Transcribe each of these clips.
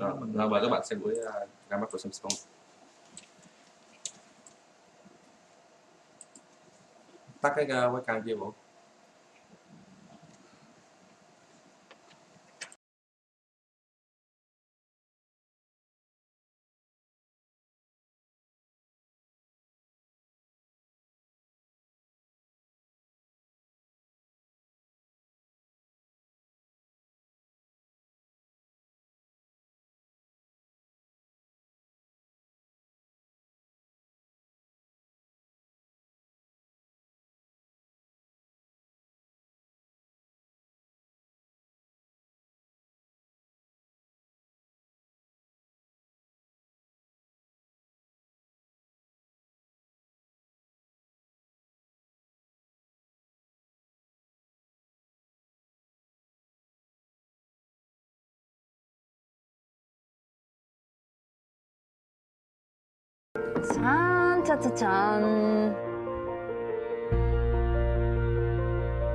Rồi mời các bạn xem buổi ra mắt của Samsung. Tắt cái webcam kia bộ.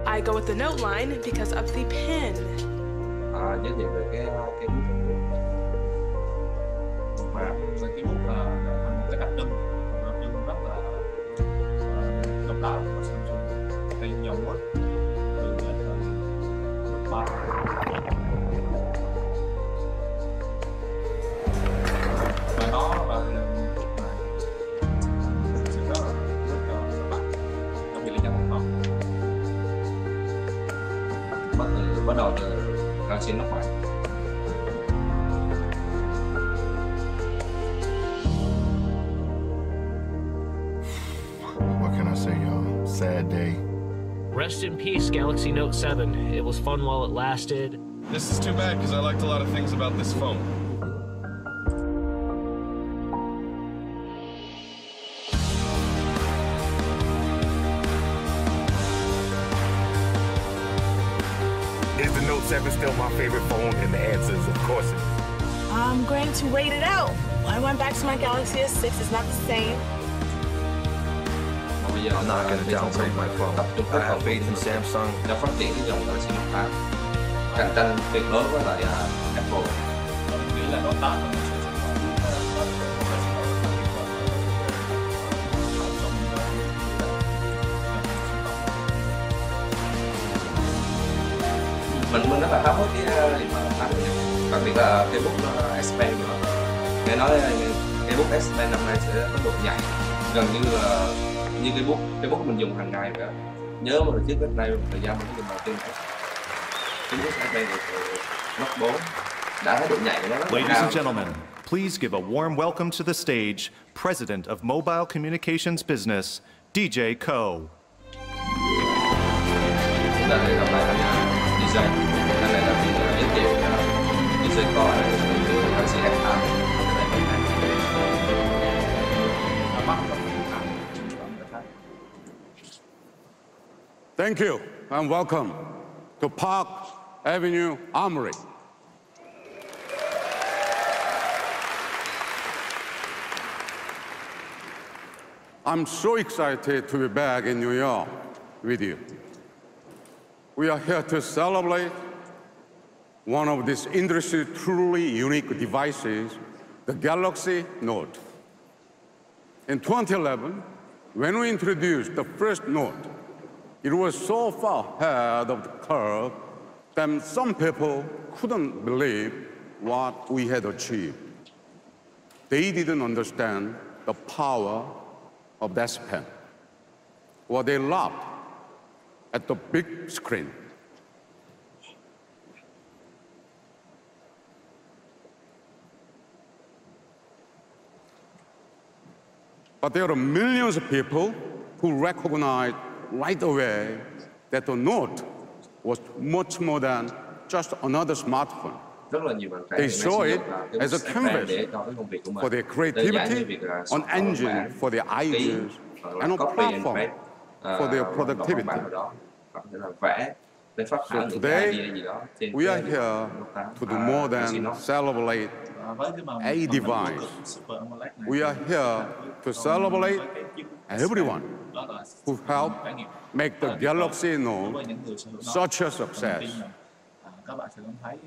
I go with the note line because of the pen. Giới thiệu về cái bút và cái bút là một cái đặc trưng rất là độc đáo của Samsung. Đây dòng bút từ thời 3 và nó là bắt đầu từ găng trên nóc ngoài. What can I say, y'all? Sad day. Rest in peace, Galaxy Note 7. It was fun while it lasted. This is too bad because I liked a lot of things about this phone. Is the Note 7 still my favorite phone? And the answer is, of course it is. I'm going to wait it out. I went back to my Galaxy S6. It's not the same. I'm not going to downgrade my phone. I have faith in Samsung. Đã phát triển cái dòng Galaxy Note 8 cạnh tranh tuyệt đối với lại Apple. Tôi nghĩ là Note 8 mình rất là háo hức cái điện thoại Note 8 này, đặc biệt là cái bút nó S Pen nữa. Nghe nói cái bút S Pen năm nay sẽ có độ nhạy gần như là như cái bút mình dùng hàng ngày vậy. Nhớ mà trước cách đây một thời gian mình dùng đầu tiên cái bút S Pen của Note 4 đã thấy độ nhạy của nó rất là cao. Ladies and gentlemen, please give a warm welcome to the stage, President of Mobile Communications Business, DJ Co. Chúng ta để gặp lại anh DJ. Anh này là giới thiệu DJ Co này từ Galaxy S8. Thank you and welcome to Park Avenue Armory. I'm so excited to be back in New York with you. We are here to celebrate one of this industry's truly unique devices, the Galaxy Note. In 2011, when we introduced the first Note, it was so far ahead of the curve that some people couldn't believe what we had achieved. They didn't understand the power of that pen, or they laughed at the big screen. But there are millions of people who recognized right away that the Note was much more than just another smartphone. They saw it as a canvas for their creativity, an engine for their ideas, and a platform for their productivity. So today, we are here to do more than celebrate a device. We are here to celebrate everyone who helped make the Galaxy Note such a success. Các bạn sẽ cảm thấy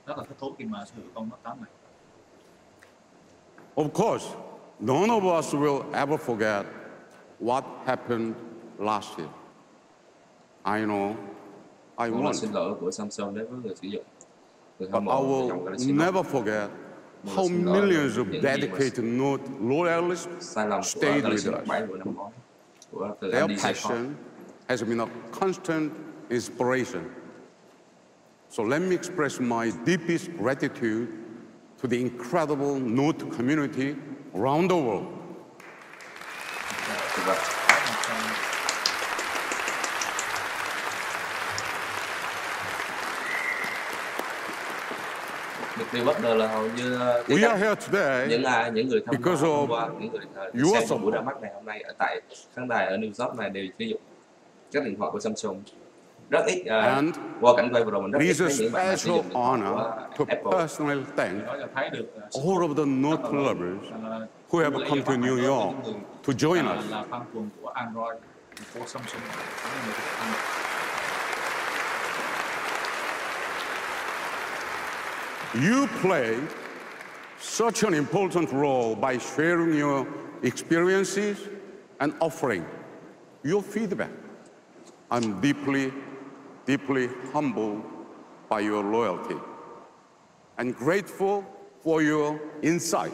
rất là thích thú khi mà sử dụng con Note 8 này. Of course, none of us will ever forget what happened last year. I know I Đó là won't. xin lỗi của Samsung đến với người sử dụng. Người But hâm I mộ will dòng Galaxy Note. never forget how millions of dedicated Note loyalists Sai lầm của stayed Galaxy with Note us. 7 của năm ngoái. Của từ Their anh DJ passion has been a constant inspiration. So let me express my deepest gratitude to the incredible Note community around the world. Điều bất ngờ là hầu như We are here today những người tham because gia of hôm qua, những người your xem buổi ra support. mắt này hôm nay ở tại khán đài ở New York này đều sử dụng các điện thoại của Samsung. Rất ít And qua cảnh quay vừa rồi mình rất It ít is a thấy những bạn sử dụng special điện thoại honor của to Apple. personally thank Đó là thấy được all of the Note lovers who have come to New York to join us. là fan cuồng của Android của Samsung. You play such an important role by sharing your experiences and offering your feedback. I'm deeply, deeply humbled by your loyalty and grateful for your insight.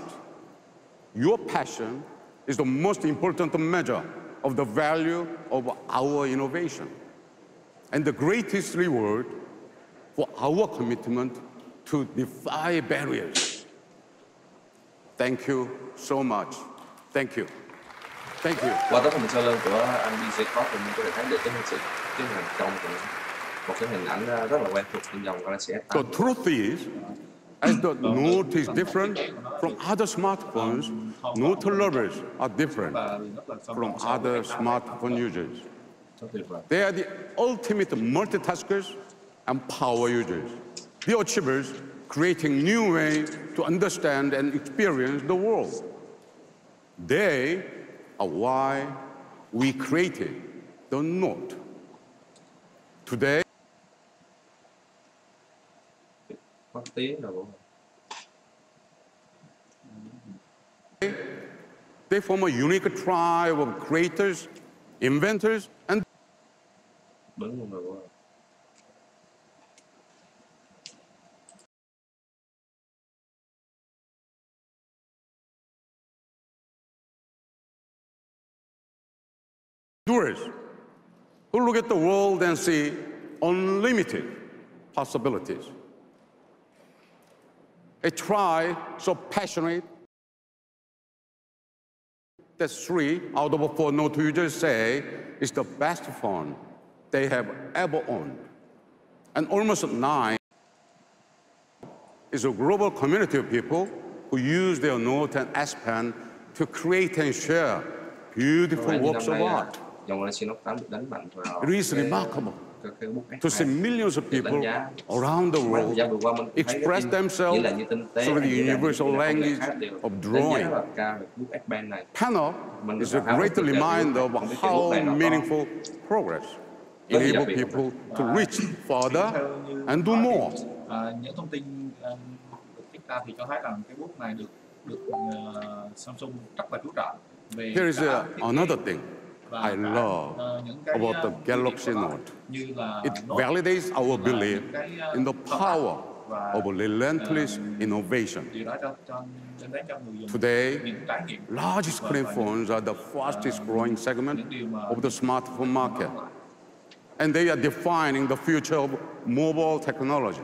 Your passion is the most important measure of the value of our innovation and the greatest reward for our commitment to defy barriers. Thank you so much. Thank you. Thank you. Qua tấm hình sau lưng của anh DJ thì mình có thể thấy được cái hình trong của một cái hình ảnh rất là quen thuộc trên dòng Galaxy S8. The truth is, as the Note is different from other smartphones, Note lovers are different from other smartphone users. They are the ultimate multitaskers and power users, the achievers creating new ways to understand and experience the world. They are why we created the Note. Today, Có tiếng rồi. they form a unique tribe of creators, inventors, and Đúng luôn rồi. doers who look at the world and see unlimited possibilities. A tribe so passionate that 3 out of 4 Note users say it's the best phone they have ever owned. And almost 9 is a global community of people who use their Note and S Pen to create and share beautiful works of art. Dòng Galaxy Note 8 được đánh mạnh vào It is remarkable to see millions of people around the world express themselves through the universal language of drawing. Panel is a great reminder of how meaningful progress enable people to reach further and do more. Những thông tin được viết ra thì cho thấy rằng cái bút này được Samsung rất là chú trọng về. Here is another thing I love about the Galaxy Note. It validates our belief in the power of relentless innovation. Today, large screen phones are the fastest growing segment of the smartphone market, and they are defining the future of mobile technology.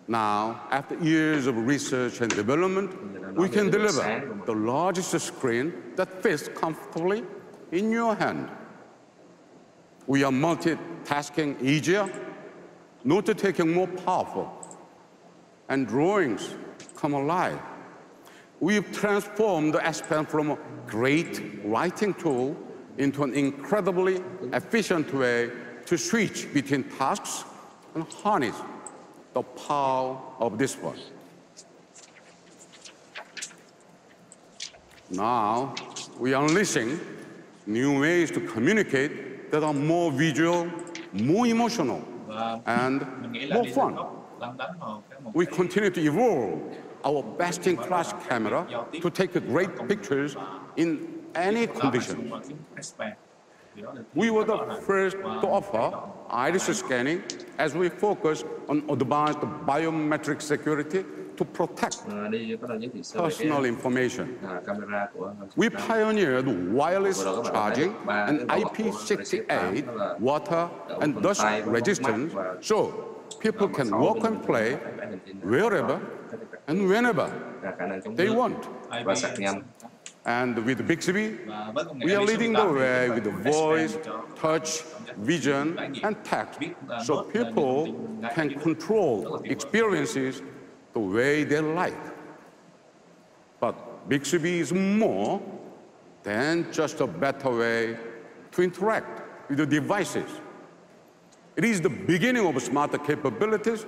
Now, after years of research and development, we can deliver the largest screen that fits comfortably in your hand. We are multitasking easier, note-taking more powerful, and drawings come alive. We've transformed the S Pen from a great writing tool into an incredibly efficient way to switch between tasks and harness the power of this one. Now, we are unleashing new ways to communicate that are more visual, more emotional, and more fun. We continue to evolve our best-in-class camera to take great pictures in any condition. We were the first to offer iris scanning as we focus on advanced biometric security to protect personal information. We pioneered wireless charging and IP68 water and dust resistance so people can walk and play wherever and whenever they want. And with Bixby, we are leading the way with the voice, touch, vision, and text, so people can control experiences the way they like. But Bixby is more than just a better way to interact with the devices. It is the beginning of smarter capabilities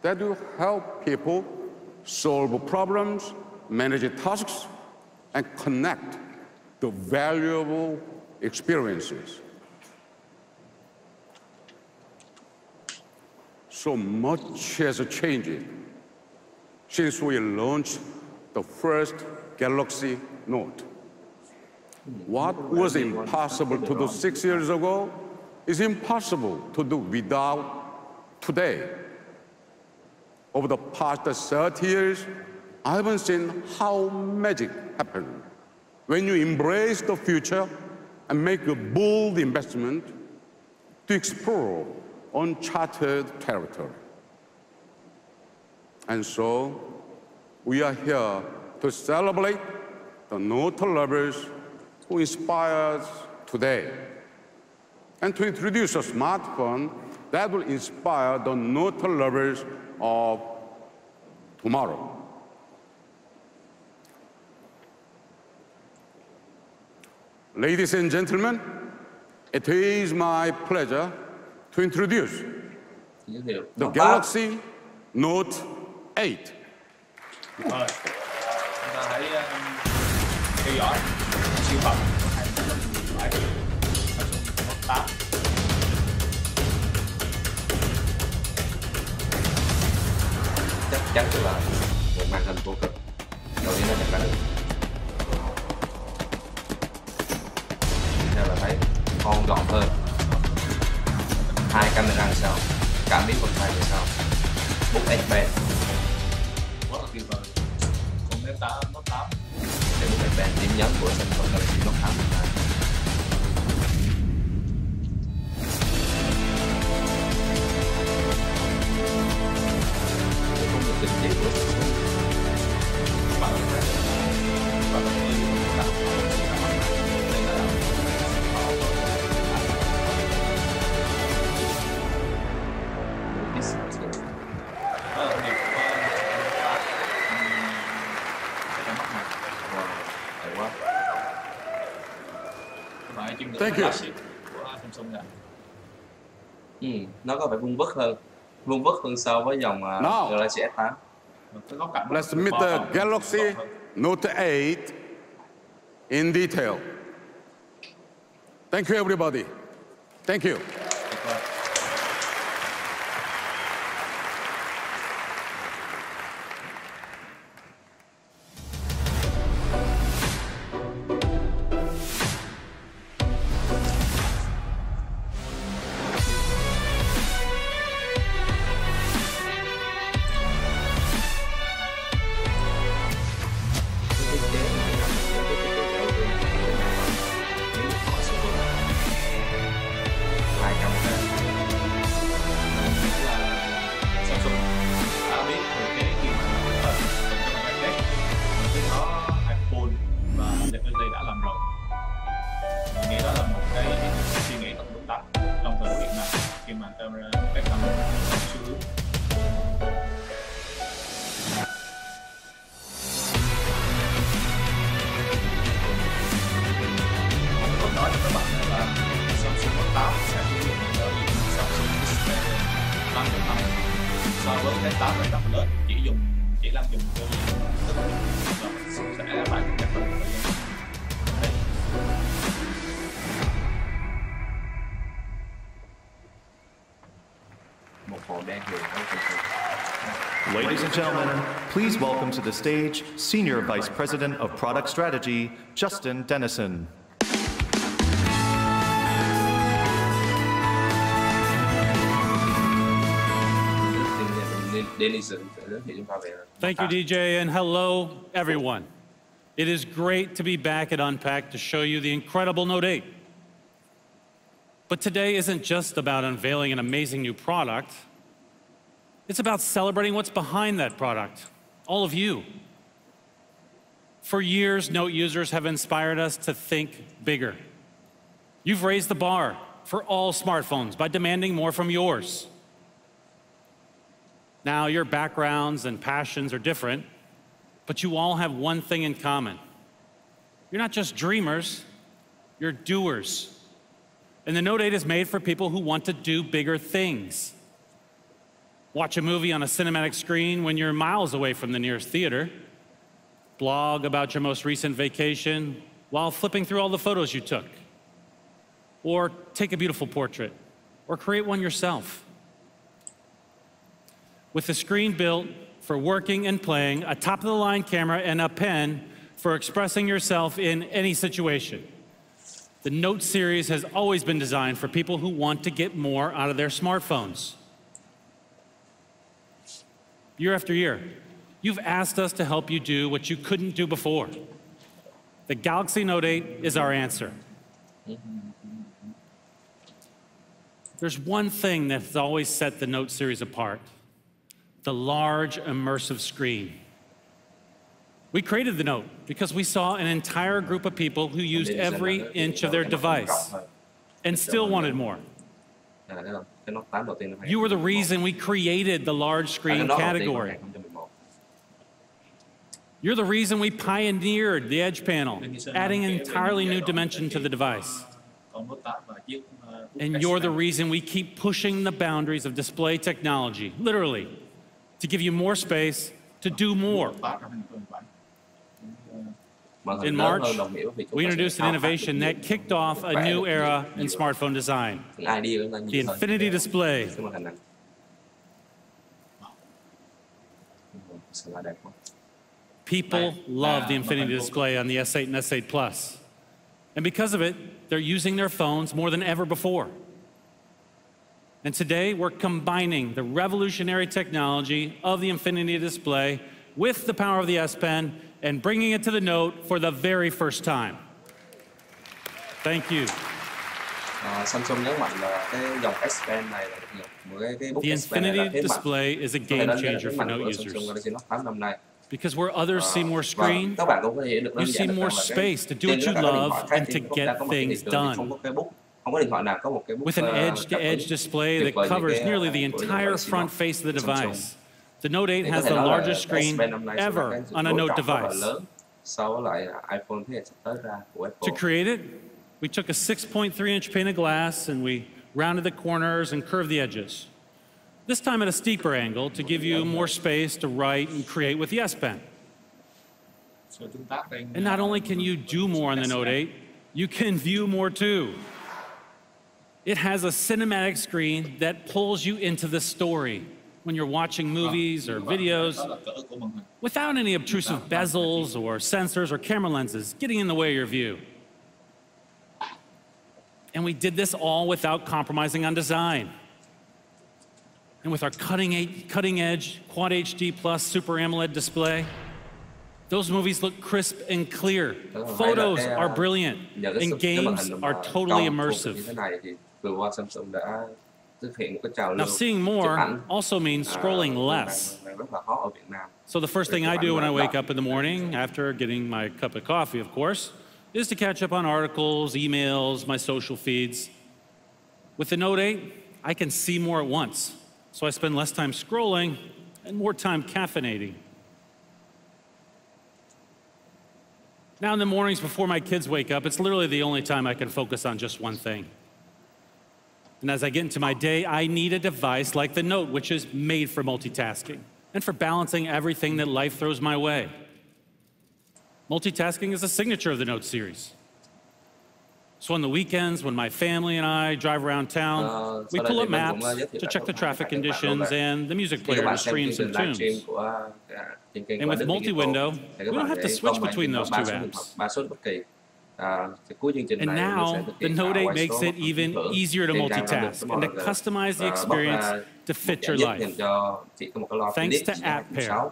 that will help people solve problems, manage tasks, and connect the valuable experiences. So much has changed since we launched the first Galaxy Note. What was impossible to do 6 years ago is impossible to do without today. Over the past 30 years, I haven't seen how magic happens when you embrace the future and make a bold investment to explore uncharted territory. And so, we are here to celebrate the Note lovers who inspire us today, and to introduce a smartphone that will inspire the Note lovers of tomorrow. Ladies and gentlemen, it is my pleasure to introduce the Galaxy Note 8. Chúng ta hãy theo dõi siêu phẩm điện thoại Note 8. Chắc chắn là một màn hình vô cực. Đầu tiên nó nhận ra được. Theo là thấy con gọn hơn, 2 camera đằng sau, cảm biến vân tay phía sau, bút S Pen, Rất là tuyệt vời. Con Note 8. để bút S Pen điểm nhấn của Samsung Galaxy Note 8 hiện tại. Không được trình diễn của Samsung. Bạn có thể Thank you. Nó có vẻ vuông vức hơn so với dòng Galaxy S8. Let's meet the Galaxy Note 8 in detail. Thank you, everybody. Thank you. một màu đen huyền ở trên Ladies and gentlemen, please welcome to the stage Senior Vice President of Product Strategy, Justin Dennison. Thank you, DJ, and hello, everyone. It is great to be back at Unpacked to show you the incredible Note 8. But today isn't just about unveiling an amazing new product. It's about celebrating what's behind that product, all of you. For years, Note users have inspired us to think bigger. You've raised the bar for all smartphones by demanding more from yours. Now, your backgrounds and passions are different, but you all have one thing in common. You're not just dreamers, you're doers. And the Note 8 is made for people who want to do bigger things. Watch a movie on a cinematic screen when you're miles away from the nearest theater. Blog about your most recent vacation while flipping through all the photos you took. Or take a beautiful portrait, or create one yourself. With a screen built for working and playing, a top-of-the-line camera, and a pen for expressing yourself in any situation. The Note series has always been designed for people who want to get more out of their smartphones. Year after year, you've asked us to help you do what you couldn't do before. The Galaxy Note 8 is our answer. There's one thing that has always set the Note series apart: the large, immersive screen. We created the Note because we saw an entire group of people who used every inch of their device and still wanted more. You were the reason we created the large screen category. You're the reason we pioneered the Edge panel, adding an entirely new dimension to the device. And you're the reason we keep pushing the boundaries of display technology, literally, to give you more space to do more. In March, we introduced an innovation that kicked off a new era in smartphone design: the Infinity Display. People love the Infinity Display on the S8 and S8 Plus. And because of it, they're using their phones more than ever before. And today, we're combining the revolutionary technology of the Infinity Display with the power of the S Pen and bringing it to the Note for the very first time. Thank you. The Infinity Display is a game changer for Note users. Because where others see more screen, you see more space to do what you love and to get things done. With an edge-to-edge display that covers nearly the entire front face of the device, the Note 8 has the largest screen ever on a Note device. To create it, we took a 6.3-inch pane of glass and we rounded the corners and curved the edges. This time at a steeper angle to give you more space to write and create with the S Pen. And not only can you do more on the Note 8, you can view more too. It has a cinematic screen that pulls you into the story when you're watching movies or videos without any obtrusive bezels or sensors or camera lenses getting in the way of your view. And we did this all without compromising on design. And with our cutting-edge Quad HD Plus Super AMOLED display, those movies look crisp and clear. Photos are brilliant, and games are totally immersive. Now, seeing more also means scrolling less. So the first thing I do when I wake up in the morning, after getting my cup of coffee, of course, is to catch up on articles, emails, my social feeds. With the Note 8, I can see more at once, so I spend less time scrolling and more time caffeinating. Now in the mornings before my kids wake up, it's literally the only time I can focus on just one thing. And as I get into my day, I need a device like the Note, which is made for multitasking and for balancing everything that life throws my way. Multitasking is a signature of the Note series. So on the weekends, when my family and I drive around town, we pull up maps to check the traffic conditions and the music player to stream some tunes. And with multi-window, we don't have to switch between those two apps. And now, the Note 8 makes it even easier to multitask and to customize the experience to fit your life. Thanks to App Pair,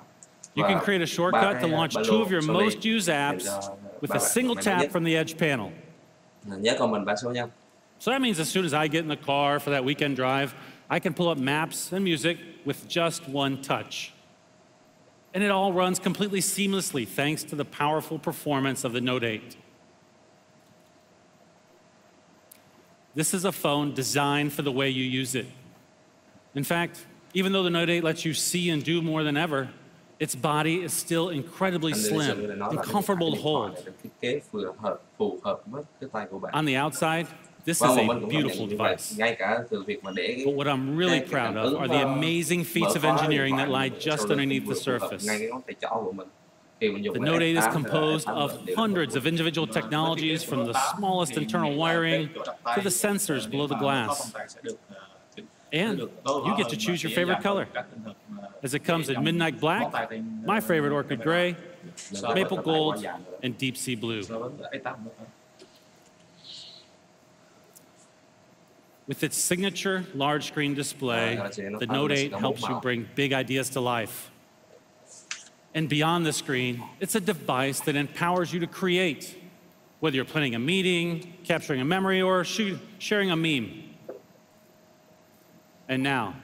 you can create a shortcut to launch 2 of your most used apps with a single tap from the Edge panel. So that means as soon as I get in the car for that weekend drive, I can pull up maps and music with just one touch. And it all runs completely seamlessly thanks to the powerful performance of the Note 8. This is a phone designed for the way you use it. In fact, even though the Note 8 lets you see and do more than ever, its body is still incredibly slim and comfortable to hold. On the outside, this is a beautiful device. But what I'm really proud of are the amazing feats of engineering that lie just underneath the surface. The Note 8 is composed of hundreds of individual technologies, from the smallest internal wiring to the sensors below the glass. And you get to choose your favorite color, as it comes in midnight black, my favorite orchid gray, maple gold, and deep sea blue. With its signature large screen display, the Note 8 helps you bring big ideas to life. And beyond the screen, it's a device that empowers you to create, whether you're planning a meeting, capturing a memory, or sharing a meme. And now,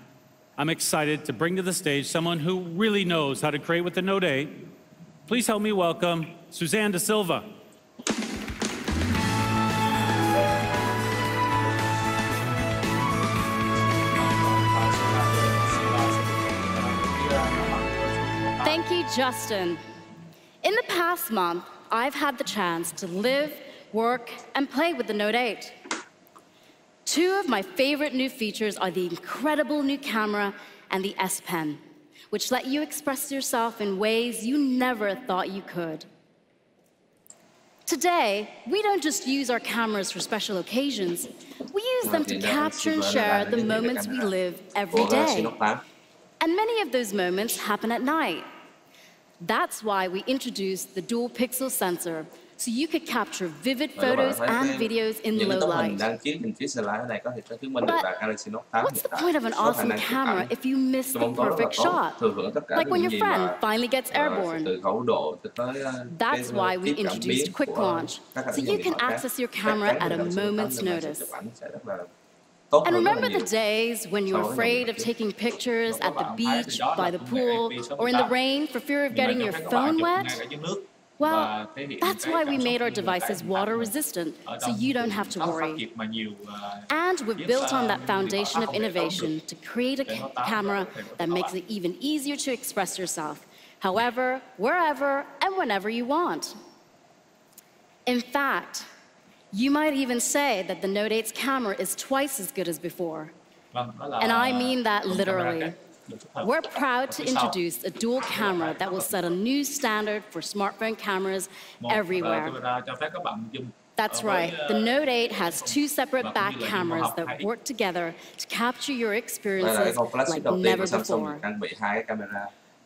I'm excited to bring to the stage someone who really knows how to create with the Note 8. Please help me welcome Suzanne Da Silva. Thank you, Justin. In the past month, I've had the chance to live, work, and play with the Note 8. 2 of my favorite new features are the incredible new camera and the S Pen, which let you express yourself in ways you never thought you could. Today, we don't just use our cameras for special occasions. We use them to capture and share the moments we live every day. And many of those moments happen at night. That's why we introduced the dual pixel sensor, so you could capture vivid photos and videos in low light. But what's the point of an awesome camera if you miss the perfect shot? Like when your friend finally gets airborne. That's why we introduced Quick Launch, so you can access your camera at a moment's notice. And remember the days when you were afraid of taking pictures at the beach, by the pool, or in the rain for fear of getting your phone wet? Well, that's why we made our devices water-resistant, so you don't have to worry. And we've built on that foundation of innovation to create a camera that makes it even easier to express yourself, however, wherever, and whenever you want. In fact, you might even say that the Note 8's camera is twice as good as before. And I mean that literally. We're proud to introduce a dual camera that will set a new standard for smartphone cameras everywhere. That's right, the Note 8 has 2 separate back cameras that work together to capture your experiences like never before.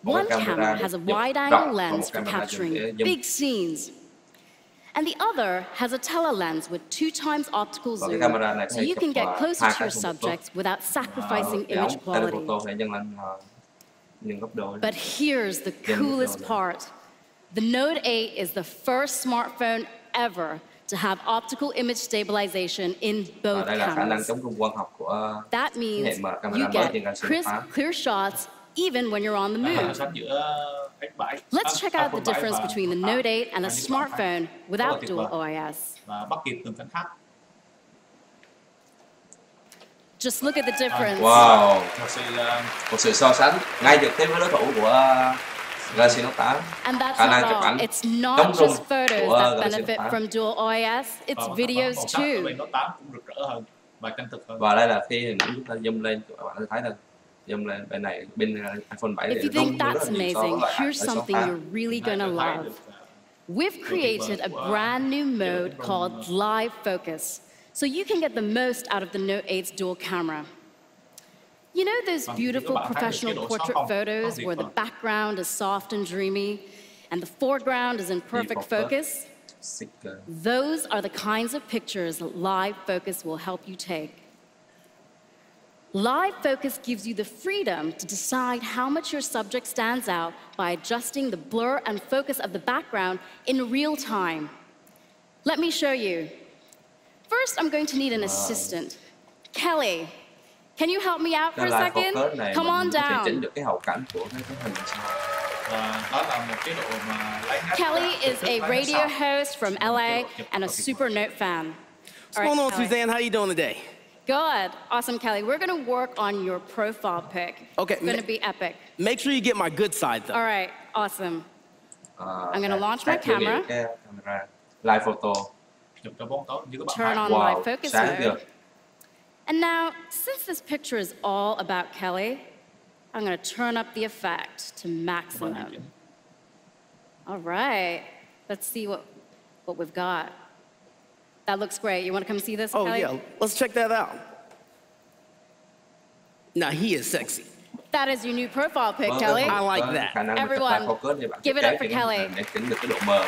One camera has a wide-angle lens for capturing big scenes, and the other has a tele-lens with 2 times optical zoom, so you can get closer to your subjects without sacrificing image quality. But here's the coolest part. The Note 8 is the first smartphone ever to have optical image stabilization in both cameras. That means you get crisp, clear shots even when you're on the move. Let's check out the difference between the Note 8 and a smartphone without dual OIS. Just look at the difference. Wow, một sự so sánh ngay trực tiếp với đối thủ của Galaxy Note 8. And that's not all. It's not just photos that benefit from dual OIS, it's videos too. Và đây là khi hình ảnh chúng ta zoom lên, các bạn có thể thấy đây. If you think that's amazing, here's something you're really gonna love. we've created a brand new mode called Live Focus, so you can get the most out of the Note 8's dual camera. You know those beautiful professional portrait photos where the background is soft and dreamy, and the foreground is in perfect focus? Those are the kinds of pictures that Live Focus will help you take. Live Focus gives you the freedom to decide how much your subject stands out by adjusting the blur and focus of the background in real time. Let me show you. First, I'm going to need an assistant. Kelly, can you help me out for a second? Come on down. Kelly is a radio host from LA and a super Note fan. What's going on, Suzanne? How you doing today? Good. Awesome, Kelly. We're going to work on your profile pic. Okay. It's going to be epic. Make sure you get my good side, though. All right. Awesome. I'm going to launch my camera. Live photo. Turn on live focus mode. And now, since this picture is all about Kelly, I'm going to turn up the effect to maximum. All right. Let's see what we've got. That looks great. You want to come see this, Kelly? Oh, yeah. Let's check that out. Now, he is sexy. That is your new profile pic, Kelly. I like that. Everyone, give it up for Kelly. Để chỉnh được cái độ mờ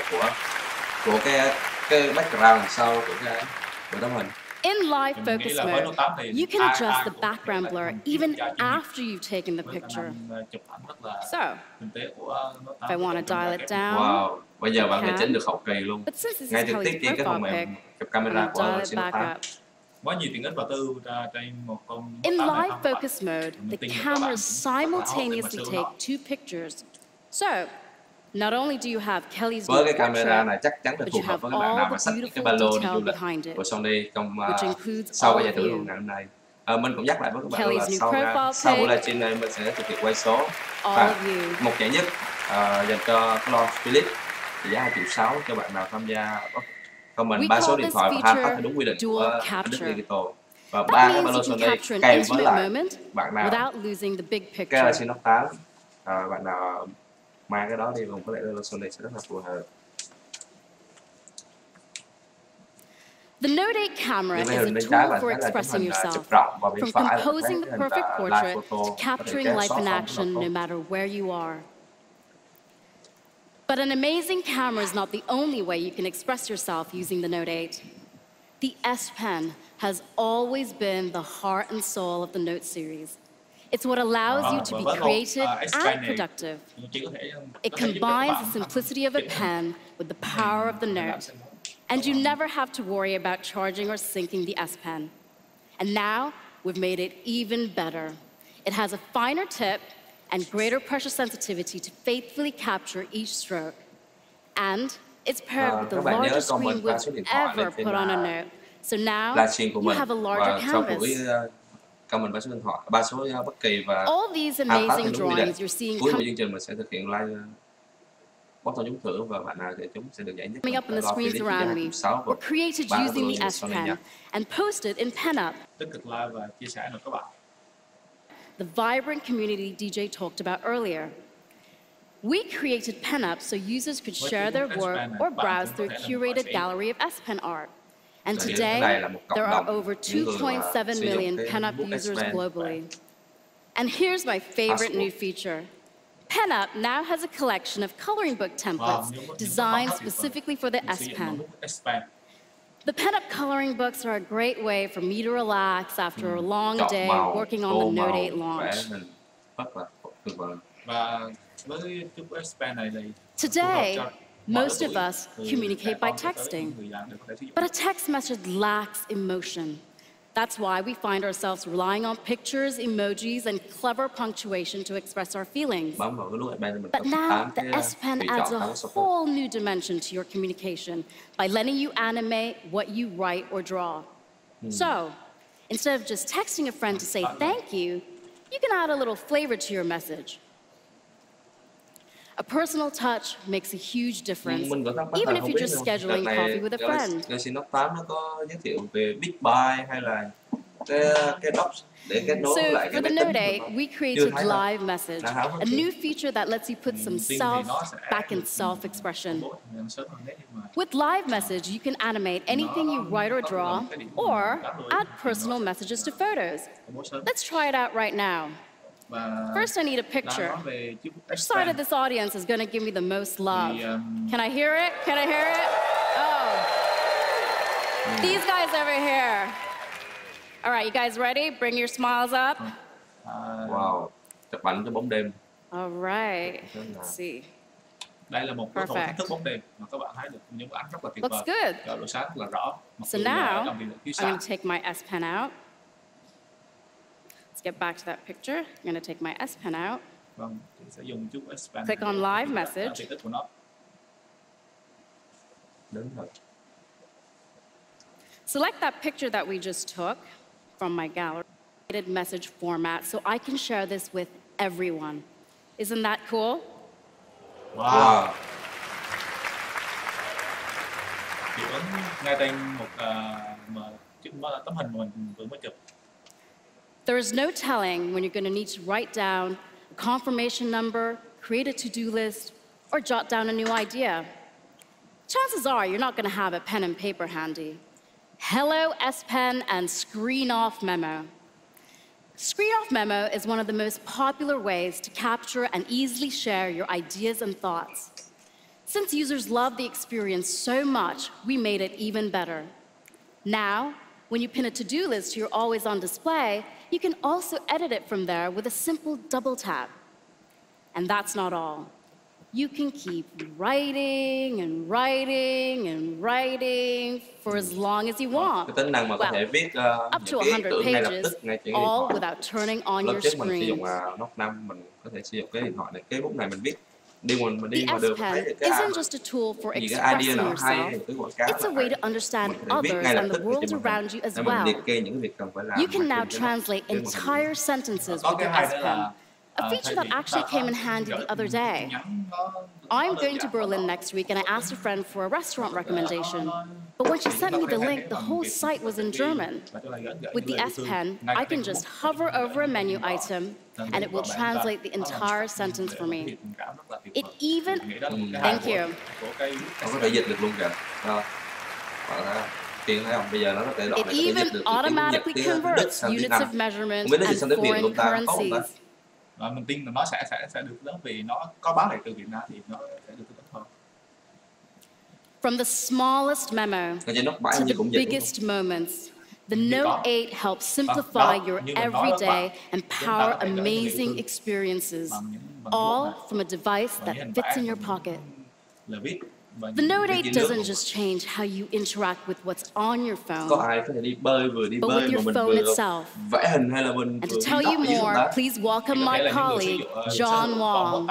của cái background sau của tấm hình. In live focus mode, you can adjust the background blur even after you've taken the picture. So, if I want to dial it down, wow, bây giờ bạn có thể chỉnh được hậu kỳ luôn. Ngay trực tiếp trên cái phần mềm chụp camera của Exynos. Quá nhiều tiện ích và tư trên một con. In live focus mode, the cameras simultaneously take two pictures. So, not only do you have Kelly's với cái camera này chắc chắn là phù hợp với các bạn nào mà xách cái ba lô đi du lịch của Sony trong sau cái giải thưởng ngày hôm nay. Mình cũng nhắc lại với các bạn là sau buổi livestream này mình sẽ thực hiện quay số và một giải nhất dành cho Clone Philip giá 2,6 triệu cho bạn nào tham gia comment 3 số điện thoại và 2 phát theo đúng quy định của Anhducdigital và 3 cái ba lô Sony kèm với lại bạn nào cái Exynos 8 bạn nào mang cái đó đi cùng có lẽ là Sony sẽ rất là phù hợp. The Note 8 camera is a tool for expressing yourself, from composing the perfect portrait to capturing life in action no matter where you are. But an amazing camera is not the only way you can express yourself using the Note 8. The S Pen has always been the heart and soul of the Note series. It's what allows you to be creative and productive. It combines the simplicity of a pen with the power of the Note. And you never have to worry about charging or syncing the S Pen. And now, we've made it even better. It has a finer tip and greater pressure sensitivity to faithfully capture each stroke. And it's paired with the largest screen we've ever put on a Note. So now, you have a larger canvas. Comment 3 số điện thoại, 3 số bất kỳ và all these amazing drawings you're seeing cuối của chương trình mình sẽ thực hiện live bóc thầu trúng thưởng và bạn nào thì chúng sẽ được giải nhất. Coming up on the screens around me were created using the S Pen and posted in PenUp. Tích cực like và chia sẻ nữa các bạn. The vibrant community DJ talked about earlier. We created PenUp so users could share their work or browse through a curated gallery of S Pen art. And today, there are over 2.7 million PenUp users globally. And here's my favorite new feature. PenUp now has a collection of coloring book templates designed specifically for the S Pen. The PenUp coloring books are a great way for me to relax after a long day working on the Note 8 launch. Today, most of us communicate by texting, but a text message lacks emotion. That's why we find ourselves relying on pictures, emojis, and clever punctuation to express our feelings. But now, the S Pen adds a whole new dimension to your communication by letting you animate what you write or draw. So, instead of just texting a friend to say thank you, you can add a little flavor to your message. A personal touch makes a huge difference, even if you're just scheduling coffee with a friend. để kết nối So lại for cái the máy tính Note 8, của nó. we Chưa created thấy đâu. live message, Nó háo hức a kìa. new feature that lets you put some Tin thì self nó sẽ back in được self-expression. robot nên sớm hơn đấy, nhưng mà With live message, you can animate anything you write or draw, or add personal messages to photos. robot sớm. Let's try it out right now. Và First, I need a đang picture. nói về chiếc Which side of this audience is going to give me the most love? Thì, Can I hear it? Can I hear it? Oh. These guys over here. All right, you guys ready? Bring your smiles up. Wow, chụp ảnh cho bóng đêm. All right. Let's see. đây là một cái thủ Perfect. thách thức bóng đêm mà các bạn thấy được những bức ảnh rất là tuyệt Looks vời. good. Và độ sáng rất là rõ. Mặc So dù là now, làm việc ở phía I'm xa. going to take my S Pen out. Let's get back to that picture. I'm going to take my S Pen out. Vâng, thì sẽ dùng chút expand. Click on live message. Tiện ích của nó. Đến rồi. Select that picture that we just took from my gallery, message format, so I can share this with everyone. Isn't that cool? Wow. Hiệu ứng ngay trên một tấm hình mà mình vừa mới chụp. There is no telling when you're going to need to write down a confirmation number, create a to-do list, or jot down a new idea. Chances are you're not going to have a pen and paper handy. Hello S Pen and Screen Off Memo. Screen Off Memo is one of the most popular ways to capture and easily share your ideas and thoughts. Since users love the experience so much, we made it even better. Now, when you pin a to-do list to your always-on display, you can also edit it from there with a simple double tap. And that's not all. You can keep writing and writing and writing for as long as you want. Cái tính năng mà có thể viết Up to những cái ý 100 tưởng ngay lập pages, tức ngay trên all điện thoại. without turning on Lớp your trước mình sử screen. dụng Note 5, mình có thể sử dụng cái điện thoại này. Cái bút này mình viết đi The ngoài đường S thấy Pen được cái isn't just a tool for những cái expressing idea nào hay, yourself. cái quảng cáo It's a way to understand others and the world around you as nên mình well. liệt kê những việc cần phải làm. You can now trên cái note. translate entire sentences Có with cái your hay S đó Pen, là a feature that actually came in handy the other day. I'm going to Berlin next week, and I asked a friend for a restaurant recommendation. But when she sent me the link, the whole site was in German. With the S Pen, I can just hover over a menu item, and it will translate the entire sentence for me. It even... Thank you. Nó có thể dịch được luôn kìa. Đó. Bạn thấy không? Tiên thấy không? Bây giờ nó có thể It even automatically converts units of measurement and foreign currencies. Và mình tin là nó sẽ được lớn vì nó có bán lại từ Việt Nam thì nó sẽ được tốt hơn. From the smallest memo to the biggest moments, the Note 8 helps simplify your everyday and power amazing experiences, all from a device that fits in your pocket. The Note 8 doesn't just change how you interact with what's on your phone, Có ai có thể đi bơi vừa đi but bơi with mà your mình phone vừa itself. vẽ hình hay là mình And vừa to tell you viết tóc more, please welcome my colleague, John Wong.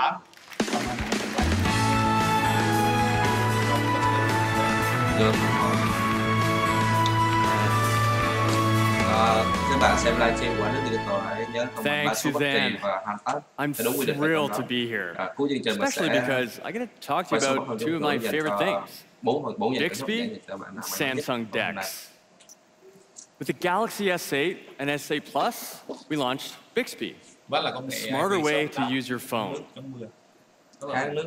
Các bạn xem livestream của Anh Đức hãy nhớ comment mã số bất kỳ và hoàn tất. I'm thrilled to be here, Cuối chương trình mình especially sẽ because I get to talk to you about two of my favorite things, 4 Bixby, Samsung DeX. With the Galaxy S8 and S8 Plus, we launched Bixby, a smarter way to use your phone.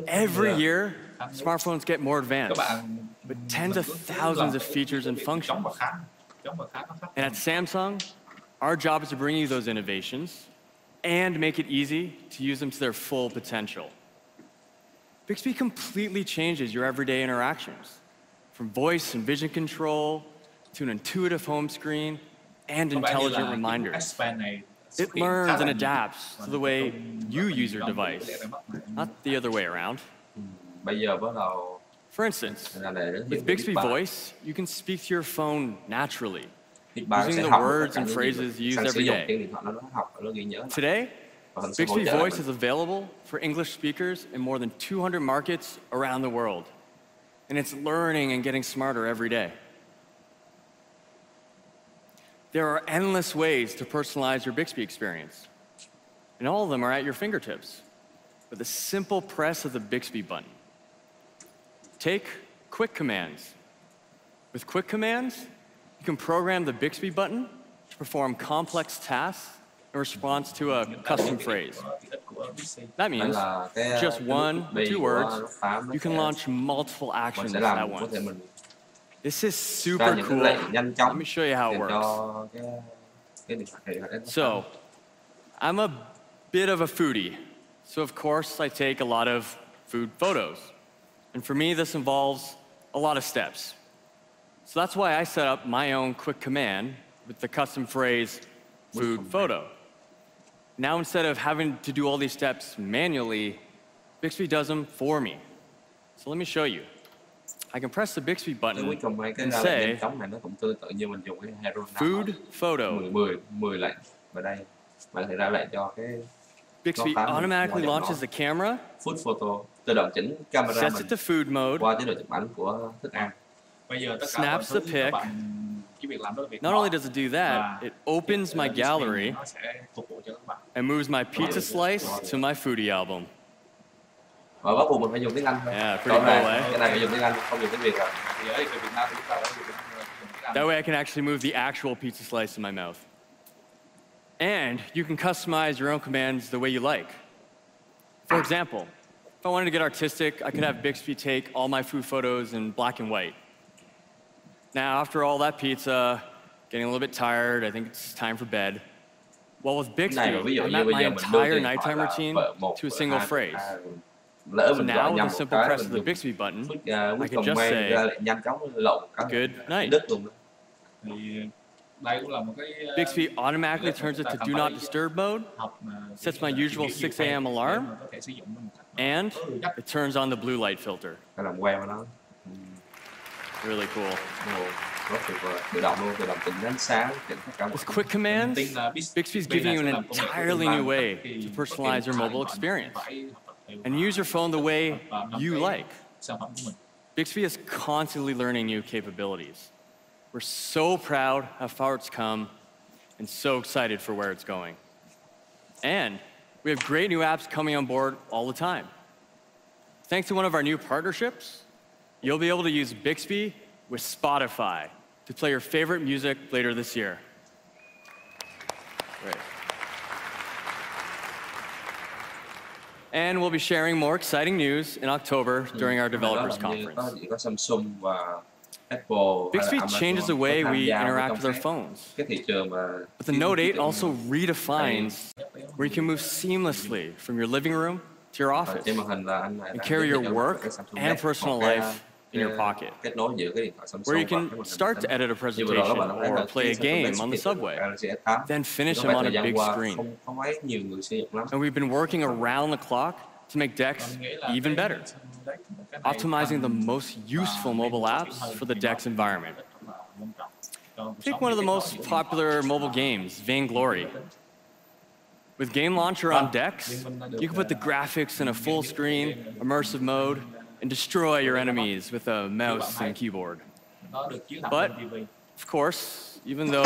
Every year, smartphones get more advanced, with tens of thousands of features and functions. And at Samsung, our job is to bring you those innovations and make it easy to use them to their full potential. Bixby completely changes your everyday interactions, from voice and vision control to an intuitive home screen and intelligent reminders. It learns and adapts to the way you use your device, not the other way around. For instance, with Bixby Voice, you can speak to your phone naturally, using the words and phrases you use every day. Today, Bixby Voice is available for English speakers in more than 200 markets around the world, and it's learning and getting smarter every day. There are endless ways to personalize your Bixby experience, and all of them are at your fingertips with a simple press of the Bixby button. Take Quick Commands. With Quick Commands, you can program the Bixby button to perform complex tasks in response to a custom phrase. That means just 1 or 2 words, you can launch multiple actions at once. This is super cool. Let me show you how it works. So, I'm a bit of a foodie. So of course, I take a lot of food photos. And for me, this involves a lot of steps. So that's why I set up my own quick command with the custom phrase, food photo. Now instead of having to do all these steps manually, Bixby does them for me. So let me show you. I can press the Bixby button and say, food photo. Bixby automatically launches the camera, sets it to food mode, snaps the pic. Not only does it do that, it opens my gallery and moves my pizza slice to my foodie album. Yeah, pretty cool, eh? That way I can actually move the actual pizza slice in my mouth. And you can customize your own commands the way you like. For example, if I wanted to get artistic, I could have Bixby take all my food photos in black and white. Now, after all that pizza, getting a little bit tired, I think it's time for bed. Well, with Bixby, I map my entire nighttime routine to a single phrase. So now, with a simple press of the Bixby button, I can just say, good night. Bixby automatically turns it to do not disturb mode, sets my usual 6 a.m. alarm, and it turns on the blue light filter. Really cool. With quick commands, Bixby's giving you an entirely new way to personalize your mobile experience and use your phone the way you like. Bixby is constantly learning new capabilities. We're so proud how far it's come and so excited for where it's going. And we have great new apps coming on board all the time. Thanks to one of our new partnerships, you'll be able to use Bixby with Spotify to play your favorite music later this year. Great. And we'll be sharing more exciting news in October during our developers conference. Bixby changes the way we interact with our phones. But the Note 8 also redefines where you can move seamlessly from your living room to your office and carry your work and personal life in your pocket, where you can start to edit a presentation or play a game on the subway, then finish them on a big screen. And we've been working around the clock to make DeX even better, optimizing the most useful mobile apps for the DeX environment. Take one of the most popular mobile games, Vainglory. With Game Launcher on DeX, you can put the graphics in a full screen, immersive mode, and destroy your enemies with a mouse and keyboard. But, of course, even though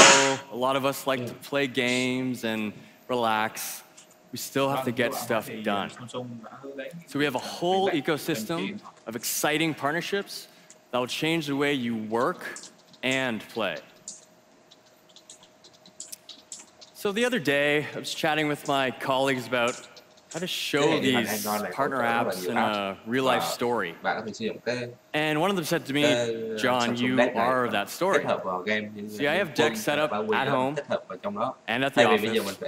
a lot of us like to play games and relax, we still have to get stuff done. So we have a whole ecosystem of exciting partnerships that will change the way you work and play. So the other day, I was chatting with my colleagues about how to show these partner apps in a real-life story. And one of them said to me, John, you are that story. See, I have DeX set up at home and at the office.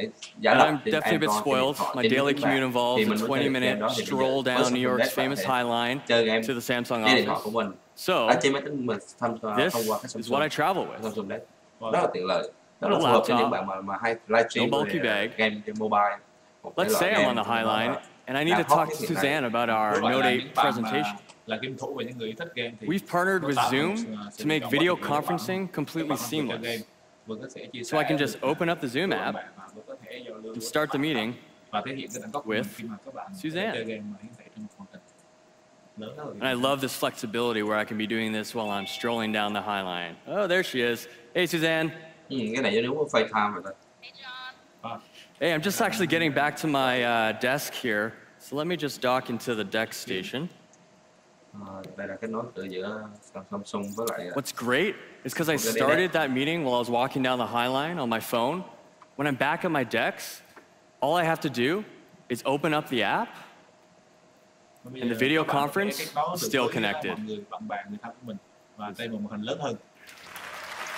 And I'm definitely a bit spoiled. My daily commute involves a 20-minute stroll down New York's famous High Line to the Samsung office. So, this is what I travel with. A laptop, no bulky bag. Let's say I'm on the High Line, and I need to talk to Suzanne about our Note 8 presentation. We've partnered with Zoom to make video conferencing completely seamless. So I can just open up the Zoom app and start the meeting with Suzanne. And I love this flexibility where I can be doing this while I'm strolling down the High Line. Oh, there she is. Hey, Suzanne. Hey, I'm just actually getting back to my desk here. So let me just dock into the DeX station. What's great is because I started that meeting while I was walking down the High Line on my phone, When I'm back at my desk, all I have to do is open up the app, and the video conference is still connected.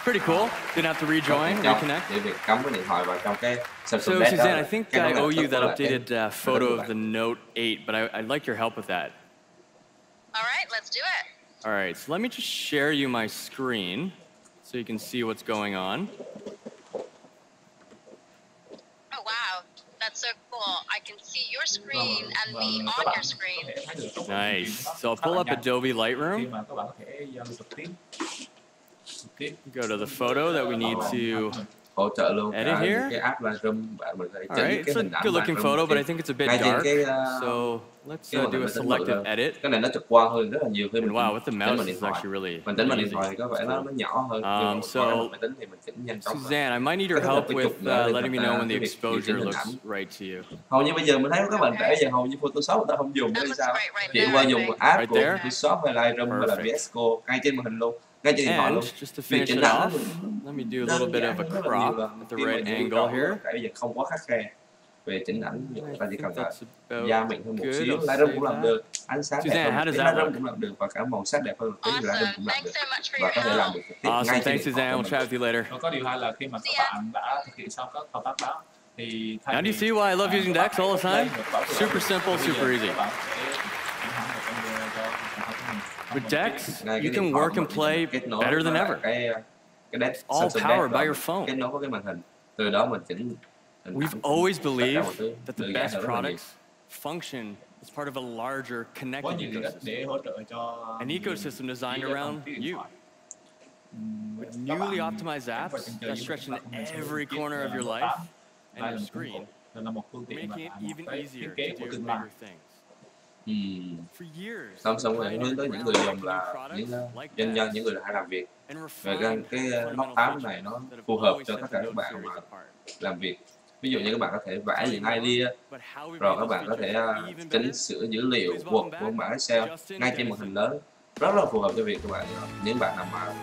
Pretty cool. Didn't have to rejoin, reconnect. So, Suzanne, I think I owe you that updated photo of the Note 8, but I'd like your help with that. All right, let's do it. All right, so let me just share you my screen so you can see what's going on. Oh, wow. That's so cool. I can see your screen and me on your screen. Nice. So I'll pull up Adobe Lightroom. Go to the photo that we need to edit here. All right, it's a good-looking photo, but I think it's a bit dark. So let's do a selective edit. And wow, with the mouse, it's actually really easy. So, Suzanne, I might need your help with letting me know when the exposure looks right to you. Hầu như bây giờ mình thấy các bạn trẻ giờ hầu như Photoshop người ta không dùng hay sao? Chỉ qua dùng một app của Photoshop hay Lightroom hay là VS Code ngay trên màn hình luôn. And just to finish it off, let me do a little bit of a crop at the right angle here. Không quá khắt khe về chỉnh ảnh, chúng ta chỉ cần da mịn hơn một xíu. Lightroom cũng làm được, ánh sáng đẹp hơn, Lightroom cũng làm được và cả màu sắc đẹp hơn, Lightroom cũng làm được và có thể làm được trực tiếp ngay trên Thanks, Suzanne. We'll chat with you later. Có điều hay là khi mà các bạn đã thực hiện xong các thao tác đó thì now do you see why I love using Dex all the time? Super simple, super easy. With Dex, you can work and play better than ever. It's all powered by your phone. We've always believed that the best products function as part of a larger connected ecosystem. An ecosystem designed around you. With newly optimized apps that stretch into every corner of your life and your screen, making it even easier to do bigger things. Samsung này hướng tới những người dùng là những doanh nhân, những người hay làm việc. Về cái Note 8 này nó phù hợp cho tất cả các bạn mà làm việc. Ví dụ như các bạn có thể vẽ những idea, rồi các bạn có thể chỉnh sửa dữ liệu Word của bản Excel ngay trên màn hình lớn. Rất là phù hợp cho việc các bạn. Những bạn nào mà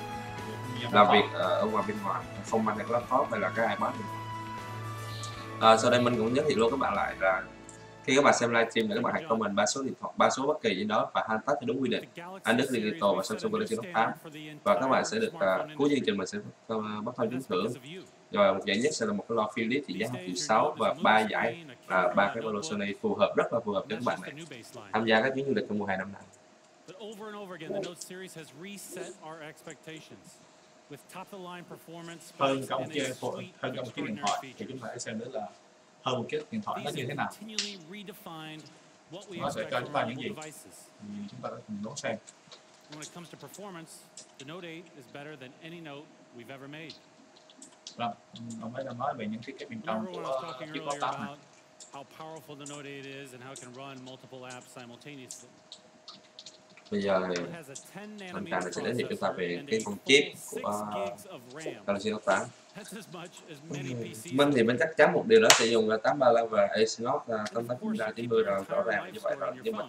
làm việc ở ngoài bên ngoài, không mang cái laptop hay là cái iPad. Sau đây mình cũng giới thiệu luôn các bạn lại là khi các bạn xem livestream thì các bạn hãy comment 3 số điện thoại, 3 số bất kỳ gì đó và hashtag cho đúng quy định Anhducdigital và Samsung Galaxy Note 8 và các bạn sẽ được cuối chương trình mình sẽ bắt đầu trúng thưởng. Rồi một giải nhất sẽ là một cái loa Philips trị giá 2,6 triệu và 3 giải là 3 cái polo Sony phù hợp, rất là phù hợp cho các bạn này tham gia các chuyến du lịch trong mùa hè năm nay. Hơn cả một chiếc điện thoại thì chúng ta hãy xem nữa là hơn một chiếc điện thoại nó như thế nào, nó sẽ cho chúng ta những gì thì chúng ta có cùng đón xem. Vâng, ông ấy đang nói về những cái bên trong của chiếc Note 8 này. Bây giờ thì mình sẽ giới thiệu chúng ta về cái con chip của Galaxy Note 8. Mình thì mình chắc chắn một điều đó sẽ dùng là 835 và Exynos 8890 rồi, rõ ràng như vậy rồi. Nhưng mà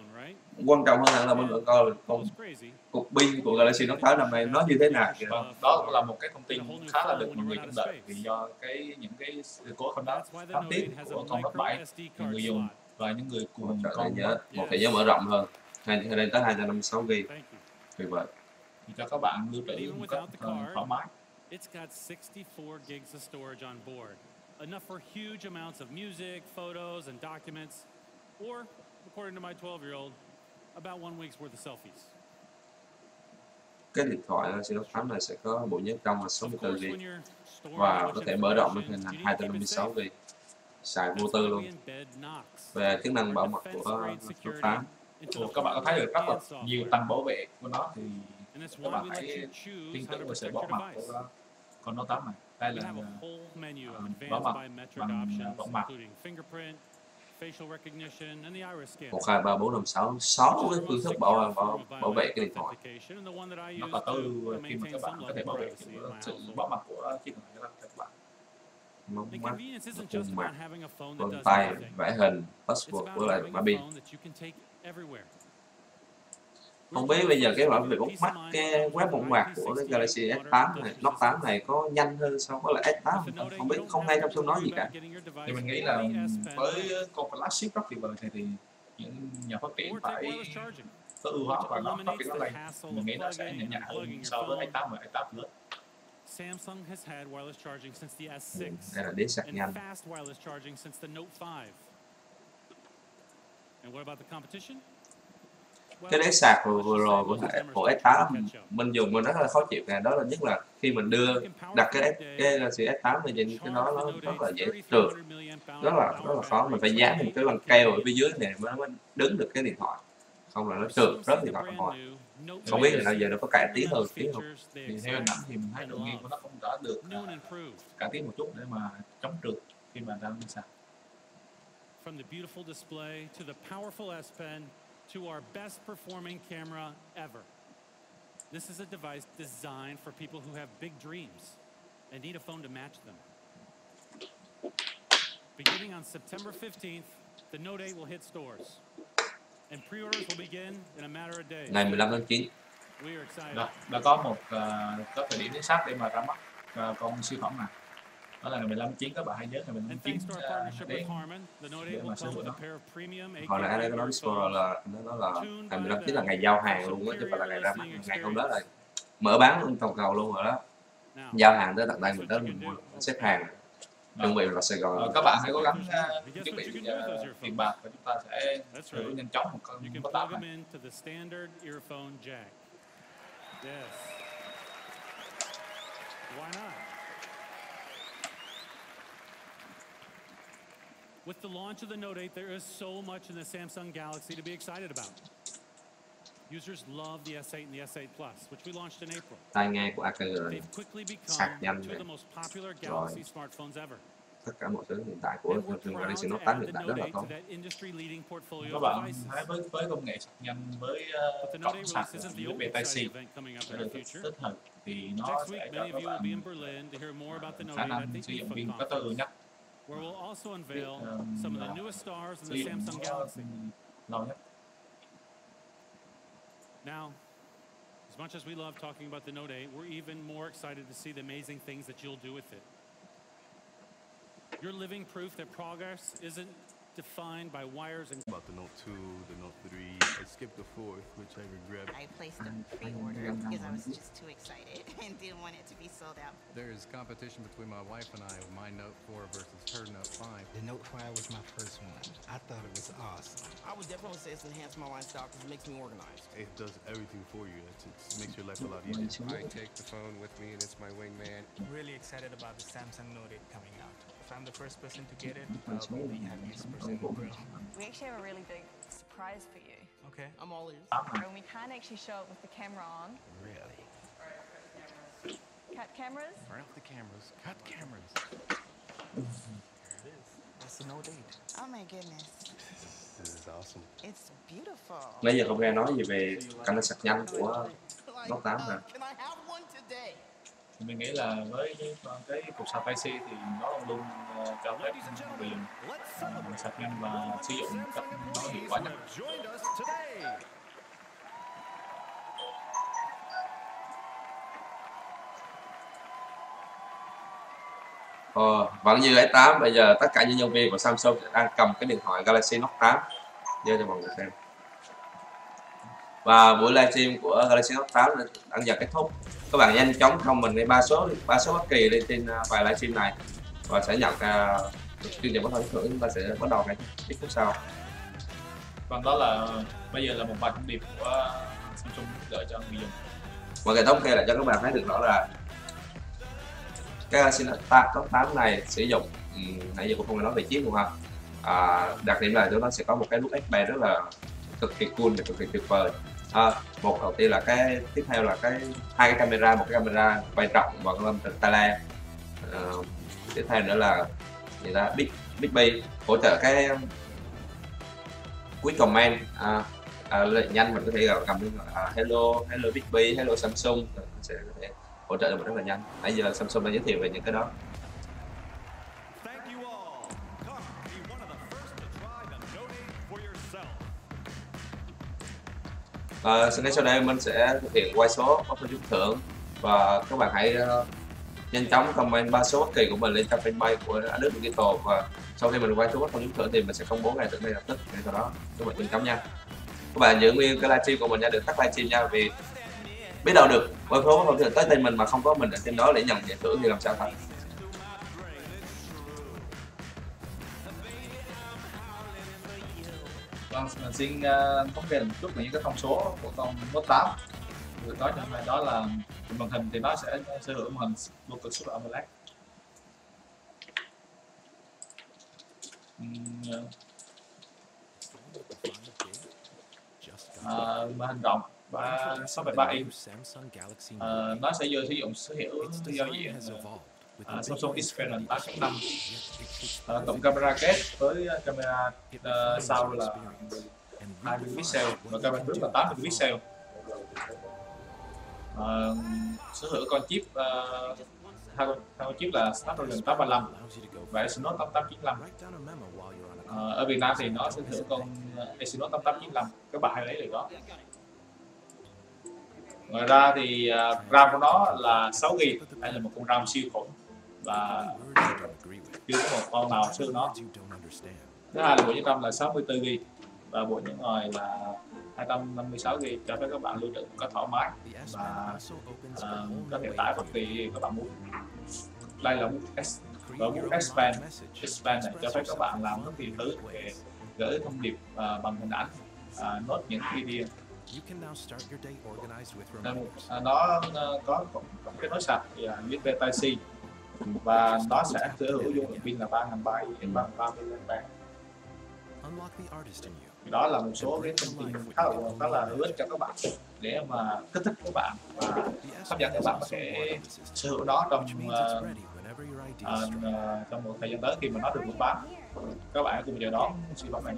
quan trọng hơn là mình vẫn coi là con cục pin của Galaxy Note 8 năm nay nó như thế nào. Vâng, đó là một cái thông tin khá là được mọi người trông đợi vì do những cái sự cố không đáng tiếc của con Note 7 thì người dùng và những người cùng con một thể nhớ mở rộng hơn, lên tới 256 GB. Vì vậy thì cho các bạn lưu trữ một cách thoải mái. It's got 64 gigs of storage on board, enough for huge amounts of music, photos, and documents, or, according to my 12-year-old, about 1 week's worth of selfies. Cái điện thoại Galaxy Note 8 này sẽ có bộ nhớ trong là 64 GB và có thể mở rộng lên thành 256 GB, xài vô tư luôn. Về chức năng bảo mật của Note 8, các bạn có thấy được rất là nhiều tầng bảo vệ của nó thì các bạn hãy tin tưởng vào sự bảo mật của con Note 8 này. Đây là bảo mật bằng võng mặt. 1, 2, 3, 4, 5, 6, 6 cái phương thức bảo vệ cái điện thoại. Nó có tư khi mà các bạn có thể bảo vệ sự bảo mật của chiếc điện thoại các bạn. Móng mắt, khuôn mặt, vân tay, vẽ hình, password với lại mã pin. Không biết bây giờ cái bảo vệ bút mắt cái web một ngoặc của cái Galaxy S8 này, Note 8 này có nhanh hơn so với lại S8 không biết, không nghe trong số nói gì cả. Thì mình nghĩ là với con flagship rất tuyệt vời này thì những nhà phát triển phải tối ưu hóa và nó phát triển nó lên. Mình nghĩ nó sẽ nhẹ nhàng hơn so với S8 và S8 Plus. Samsung has had wireless charging since the S6 Đây là đế sạc nhanh. and fast wireless charging since the Note 5. And what about the competition? Cái đế sạc vừa rồi của S8 mình dùng mình rất là khó chịu nè, đó là nhất là khi mình đặt cái Galaxy S8 lên trên cái đó nó rất là dễ trượt, rất là khó, mình phải dán một cái băng keo ở phía dưới này mới đứng được cái điện thoại, không là nó trượt rớt điện thoại ra ngoài. Không biết là giờ nó có cải tiến hơn tí không? Thì theo hình ảnh thì mình thấy độ nghiêng của nó không đã được cải tiến một chút để mà chống trượt khi mà đang sạc. From the beautiful display to the powerful S Pen to our best performing camera ever. This is a device designed for people who have big dreams and need a phone to match them. Beginning on September 15th, the Note 8 will hit stores. And pre-orders will begin in a matter of days. Ngày 15 tháng 9. Đã có một có thời điểm chính xác để mà ra mắt con siêu phẩm này. Đó là ngày 15 tháng 9, các bạn hãy nhớ ngày 15 tháng 9 để mà sử dụng nó. Hồi nãy đây có nói Discord là nó là ngày 15 tháng 9 là ngày giao hàng luôn á, chứ không phải là ngày ra mắt, ngày hôm đó là mở bán luôn toàn cầu luôn rồi đó. Giao hàng tới tận đây mình tới mình mua, xếp hàng chuẩn bị vào Sài Gòn. Các bạn hãy cố gắng chuẩn bị tiền bạc và chúng ta sẽ thử nhanh chóng một con tạm này. With the launch of the Note 8, there is so much in the Samsung Galaxy to be excited about. Users love the S8 and the S8 Plus, which we launched in April. Tai nghe của AKG sạc nhanh two of the most popular Galaxy smartphones ever. Tất cả mọi thứ hiện tại của Galaxy Note 8 hiện tại rất là tốt. Các bạn thấy với công nghệ sạc nhanh với cổng sạc USB Type-C được tích hợp thì nó sẽ cho các bạn khả năng sử dụng pin có tối ưu nhất. Where we'll also unveil some of the newest stars in the Samsung Galaxy. Now, as much as we love talking about the Note 8, we're even more excited to see the amazing things that you'll do with it. You're living proof that progress isn't defined by wires and... About the Note 2, the Note 3, I skipped the 4th, which I regret. I placed a pre-order because I was just too excited and didn't want it to be sold out. There is competition between my wife and I with my Note 4 versus her Note 5. The Note 5 was my first one. I thought it was awesome. I would definitely say it's enhanced my line style because it makes me organized. It does everything for you. It makes your life a lot easier. I take the phone with me and it's my wingman. I'm really excited about the Samsung Note 8 coming out. If I'm the first person to get it, I'll be the happiest person in the world. We actually have a really big surprise for you. Okay. I'm all ears. And we can't actually show it with the camera on. Really? Cut cameras? Turn off the cameras. Cut cameras. There it is. That's the Note 8. Oh my goodness. This is awesome. It's beautiful. Bây giờ không nghe nói gì về camera sạc nhanh của Note 8 rồi. Mình nghĩ là với cái cục sạc Type-C thì nó luôn cho phép người dùng sạc nhanh và sử dụng cách nó hiệu quả nhất. Vẫn như S8, bây giờ tất cả những nhân viên của Samsung đang cầm cái điện thoại Galaxy Note 8 đưa cho mọi người xem. Và buổi livestream của Galaxy Note 8 đang dần kết thúc. Các bạn nhanh chóng comment lên ba số bất kỳ lên trên bài livestream này và sẽ nhận chương trình có phần thưởng. Chúng ta sẽ bắt đầu ngay ít phút sau. Vâng, đó là bây giờ là một vài thông điệp của Samsung gửi cho người dùng. Mọi người thống kê lại cho các bạn thấy được rõ là cái Galaxy Note 8 này sử dụng nãy giờ cũng không nói về chip luôn ha. Đặc điểm là nó sẽ có một cái nút S Pen rất là cực kỳ cool và cực kỳ tuyệt vời. Một đầu tiên là cái tiếp theo là hai cái camera, một cái camera quay rộng và con âm tele. Tiếp theo nữa là gì ta, Big B hỗ trợ cái quick comment nhanh, mình có thể cầm hello Big B, hello Samsung, sẽ có thể hỗ trợ được mình rất là nhanh. Nãy giờ Samsung đã giới thiệu về những cái đó. Ngay sau đây mình sẽ thực hiện quay số có phần trúng thưởng, và các bạn hãy nhanh chóng comment 3 số bất kỳ của mình lên trang fanpage của Anh Đức Digital, và sau khi mình quay số có phần trúng thưởng thì mình sẽ công bố ngay lập tức ngay sau đó. Các bạn nhanh chóng nha. Các bạn giữ nguyên cái livestream của mình nha, đừng tắt livestream nha, vì biết đâu được quay số có phần thưởng tới tên mình mà không có mình ở trên đó để nhận giải thưởng thì làm sao thành. Vâng, mình xin thống kê một chút về những cái thông số của con Note 8. Vừa nói cho hôm đó là màn hình thì nó sẽ sở hữu màn hình Local Super AMOLED. Màn hình rộng 6,3 inch. Nó sẽ sử dụng giao diện Samsung Exynos 8.5, cộng camera kép với camera sau là 20 pixel và camera trước là 80 pixel. Sở hữu con chip hai con chip là Snapdragon 835 và Exynos 8895. Ở Việt Nam thì nó sẽ sở hữu con Exynos 8895, các bạn hãy lấy được đó. Ngoài ra thì RAM của nó là 6GB, đây là một con RAM siêu khủng và chưa có một con nào siêu nó. Thứ hai là bộ nhớ trong là 64GB và bộ nhớ ngoài là 256GB, cho phép các bạn lưu trữ một cách thoải mái và có thể tải bất kỳ các bạn muốn. Đây là bút expand này cho phép các bạn làm bất kỳ thứ để gửi thông điệp bằng hình ảnh, nốt những video. Nó có cái nối sạc USB Type-C và nó sẽ sở hữu dung lượng pin là 3000 đến 33 mAh. Đó là một số cái thông tin khá là hữu ích cho các bạn để mà kích thích các bạn và hấp dẫn các bạn có thể sở hữu nó trong một thời gian tới khi mà nó được buôn bán. Các bạn cùng chờ đón sản phẩm này.